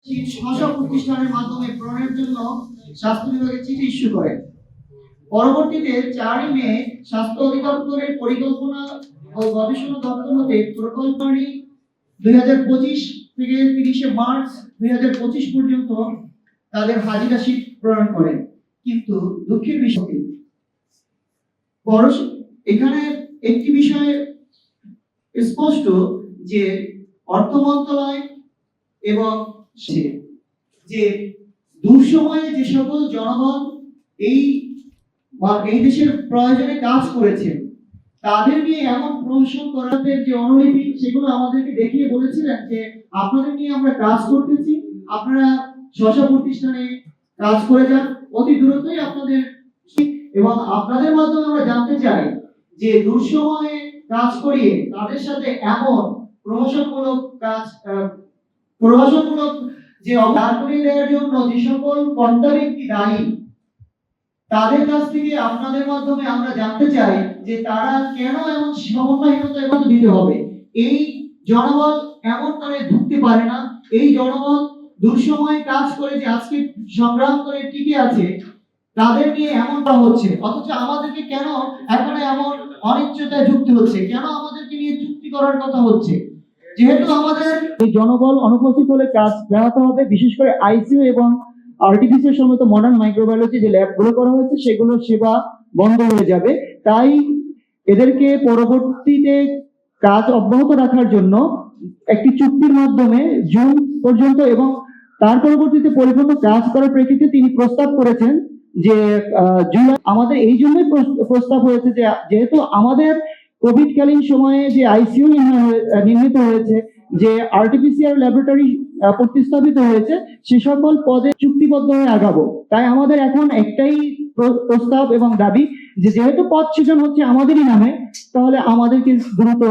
স্ব প্রতিষ্ঠানের মাধ্যমে প্রণয়নের জন্য স্বাস্থ্য বিভাগে চিঠি ইস্যু করে। পরবর্তীতে 4 মে স্বাস্থ্য অধিদপ্তরের পরিকল্পনা ও গবেষণা দপ্তর হতে প্রকল্পটি 2025 থেকে 30 মার্চ 2025 পর্যন্ত তাদের হাজিরা শীট প্রদান করে। কিন্তু দুঃখের বিষয় এখানে একটি বিষয় স্পষ্ট যে অর্থ মন্ত্রণালয় এবং যে দুঃসময়ে যে সকল জনগণ এই দেশের প্রয়োজনে কাজ করেছে তাদের নিয়ে এমন প্রহসন করাতে যে অনুলিপি সেগুলো আমাদেরকে দেখিয়ে বলেছিলেন যে আপনাদের নিয়ে আমরা কাজ করতেছি, আপনারা স্ব প্রতিষ্ঠানে কাজ করে যান, অতি দ্রুতই আপনাদের। এবং আপনাদের মাধ্যমে আমরা জানতে চাই যে দুঃসময়ে কাজ করিয়ে তাদের সাথে এমন প্রহসনমূলক যে অবদান করিয়ে দেওয়ার জন্য যে সকল কর্তা ব্যক্তি দায়ী তাদের কাছ থেকে আপনাদের মাধ্যমে আমরা জানতে চাই যে তারা কেন এমন সমন্বয়হীনতা এবং দিতে হবে। এই জনবল এমন করে ঢুকতে পারে না। এই জনবল দুঃসময়ে কাজ করে যে আজকে সংগ্রাম করে টিকে আছে তাদের নিয়ে এমনটা হচ্ছে, অথচ আমাদেরকে কেন এখন এমন অনিশ্চয়তায় যুক্তি হচ্ছে, কেন আমাদেরকে নিয়ে চুক্তি করার কথা হচ্ছে। যেহেতু আমাদের এই জনবল অনুপস্থিত হলে কাজ ব্যাহত হবে, বিশেষ করে আইসিইউ এবং আরটিপিসির সমস্ত মডার্ন মাইক্রোবায়োলজি যে ল্যাবগুলো করা হয়েছে সেগুলোর সেবা বন্ধ হয়ে যাবে। তাই এদেরকে পরবর্তীতে কাজ অব্যাহত রাখার জন্য একটি চুক্তির মাধ্যমে জুন পর্যন্ত এবং তার পরবর্তীতে পরিপূর্ণ কাজ করার প্রেক্ষিতে তিনি প্রস্তাব করেছেন যে জুলাই। আমাদের এই জন্যই প্রস্তাব হয়েছে যে যেহেতু আমাদের কোভিড কালীন সময়ে যে আইসিইউ নির্মিত হয়েছে, যে আরটিপিসিআর ল্যাবরেটরি প্রতিস্থাপিত হয়েছে, সে সকল পদে চুক্তিবদ্ধ হয়ে আগাবো। তাই আমাদের এখন একটাই প্রস্তাব এবং দাবি যে যেহেতু পদ সৃজন হচ্ছে আমাদেরই নামে, তাহলে আমাদেরকে দ্রুত